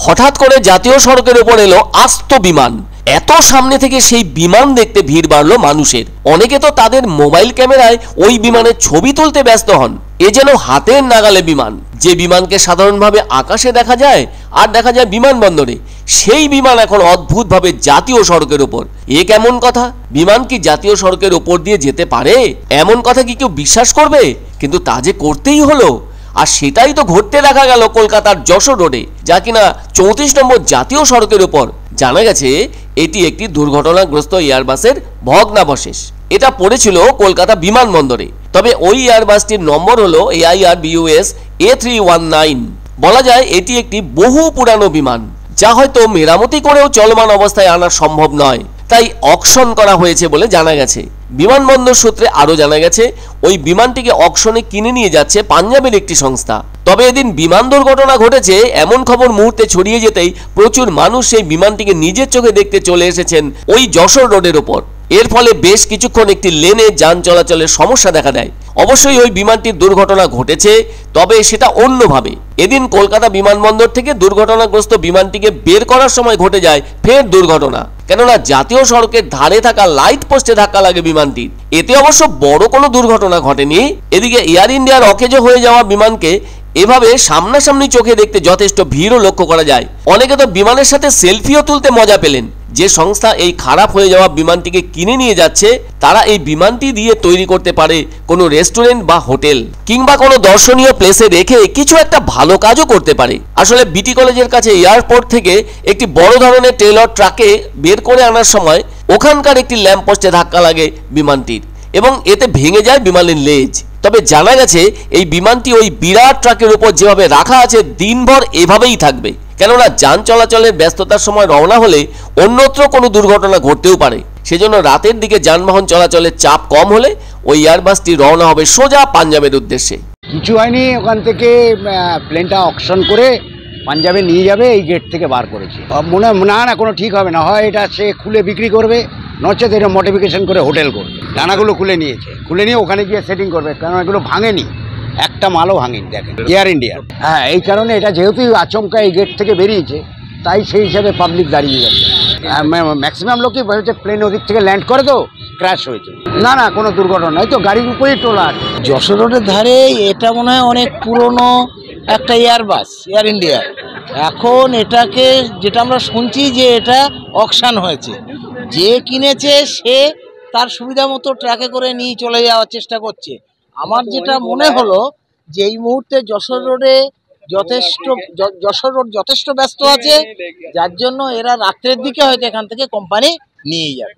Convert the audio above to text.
হঠাৎ করে জাতীয় সড়কের উপর এলো আস্ত বিমান। এত সামনে থেকে সেই বিমান দেখতে ভিড় বাড়লো মানুষের। অনেকে তো তাদের মোবাইল ক্যামেরায় ওই বিমানের ছবি তুলতে ব্যস্ত হন। এ যেন হাতের নাগালে বিমান। যে বিমানকে সাধারণভাবে আকাশে দেখা যায় আর দেখা যায় বিমানবন্দরে, সেই বিমান এখন অদ্ভুতভাবে জাতীয় সড়কের উপর। এ কেমন কথা? বিমান কি জাতীয় সড়কের উপর দিয়ে যেতে পারে? এমন কথা কি কেউ বিশ্বাস করবে? কিন্তু তা যে করতেই হলো। আর সেটাই তো ঘটতে দেখা গেল কলকাতার যশোর রোডে, যা কিনা 34 নম্বর জাতীয় সড়কের উপর। জানা গেছে এটি একটি দুর্ঘটনাগ্রস্ত এয়ারবাসের ভগ্নাবশেষ। এটা পড়েছিল কলকাতা বিমানবন্দরে। তবে ওই এয়ারবাসটির নম্বর হলো AIRBUS A319। বলা যায় এটি একটি বহু পুরানো বিমান, যা হয়তো মেরামতি করেও চলমান অবস্থায় আনা সম্ভব নয়, তাই অকশন করা হয়েছে বলে জানা গেছে। বিমানবন্দর সূত্রে আরো জানা গেছে ওই বিমানটিকে অকশনে কিনে নিয়ে যাচ্ছে পাঞ্জাবের একটি সংস্থা। তবে এদিন বিমান দুর্ঘটনা ঘটেছে এমন খবর মুহূর্তে ছড়িয়ে যেতেই প্রচুর মানুষ সেই বিমানটিকে নিজের চোখে দেখতে চলে এসেছেন ওই যশোর রোডের ওপর। এর ফলে বেশ কিছুক্ষণ একটি লেনে যান চলাচলের সমস্যা দেখা দেয়। অবশ্যই ওই বিমানটির দুর্ঘটনা ঘটেছে, তবে সেটা অন্যভাবে। এদিন কলকাতা বিমানবন্দর থেকে দুর্ঘটনাগ্রস্ত বিমানটিকে বের করার সময় ঘটে যায় ফের দুর্ঘটনা। কেননা জাতীয় সড়কের ধারে থাকা লাইট পোস্টে ধাক্কা লাগে বিমানটির। এতে অবশ্য বড় কোনো দুর্ঘটনা ঘটেনি। এদিকে এয়ার ইন্ডিয়ার অকেজো হয়ে যাওয়া বিমানকে এভাবে সামনাসামনি চোখে দেখতে যথেষ্ট ভিড়ও লক্ষ্য করা যায়। অনেকে তো বিমানের সাথে সেলফিও তুলতে মজা পেলেন। যে সংস্থা এই খারাপ হয়ে যাওয়া বিমানটিকে কিনে নিয়ে যাচ্ছে, তারা এই বিমানটি দিয়ে তৈরি করতে পারে কোনো রেস্টুরেন্ট বা হোটেল, কিংবা কোনো দর্শনীয় প্লেসে রেখে কিছু একটা ভালো কাজও করতে পারে। আসলে বিটি কলেজের কাছে এয়ারপোর্ট থেকে একটি বড় ধরনের ট্রেলার ট্রাকে বের করে আনার সময় ওখানকার একটি ল্যাম্প পোস্টে ধাক্কা লাগে বিমানটির, এবং এতে ভেঙে যায় বিমানের লেজ। তবে জানা গেছে এই বিমানটি ওই বিরাট ট্রাকের উপর যেভাবে রাখা আছে দিনভর এভাবেই থাকবে। কেননা যান চলাচলের ব্যস্ততার সময় রওনা হলে অন্যত্র কোনো দুর্ঘটনা ঘটতেও পারে। সেজন্য রাতের দিকে যানবাহন চলাচলের চাপ কম হলে ওই এয়ারবাসটি রওনা হবে সোজা পাঞ্জাবের উদ্দেশ্যে। কিছু হয়নি, ওখান থেকে প্লেনটা অকশন করে পাঞ্জাবে নিয়ে যাবে, এই গেট থেকে বার করেছে। না কোনো ঠিক হবে না, হয় এটা সে খুলে বিক্রি করবে, নচেত এটা মডিফিকেশন করে হোটেল করবে। ডানাগুলো খুলে নিয়েছে, খুলে নিয়ে ওখানে গিয়ে সেটিং করবে, কারণ এগুলো ভাঙেনি, একটা মালও ভাঙেনি। দেখেন এয়ার ইন্ডিয়া, হ্যাঁ, এই কারণে এটা যেহেতু আচমকা এই গেট থেকে বেরিয়েছে, তাই সেই হিসাবে পাবলিক দাঁড়িয়ে যাচ্ছে। ম্যাক্সিমাম লোকই হচ্ছে প্লেন ওদিক থেকে ল্যান্ড করে তো ক্র্যাশ হয়েছে। না কোনো দুর্ঘটনা, এই তো গাড়ির উপরেই টোলা আছে। যশোর রোডের ধারে এটা মনে হয় অনেক পুরনো একটা এয়ারবাস, এয়ার ইন্ডিয়া। এখন এটাকে যেটা আমরা শুনছি যে এটা অকশন হয়েছে, যে কিনেছে সে তার সুবিধা মতো ট্রাকে করে নিয়ে চলে যাওয়ার চেষ্টা করছে। আমার যেটা মনে হলো যে এই মুহূর্তে যশোর রোড যথেষ্ট ব্যস্ত আছে, যার জন্য এরা রাত্রের দিকে হয়তো এখান থেকে কোম্পানি নিয়ে যাবে।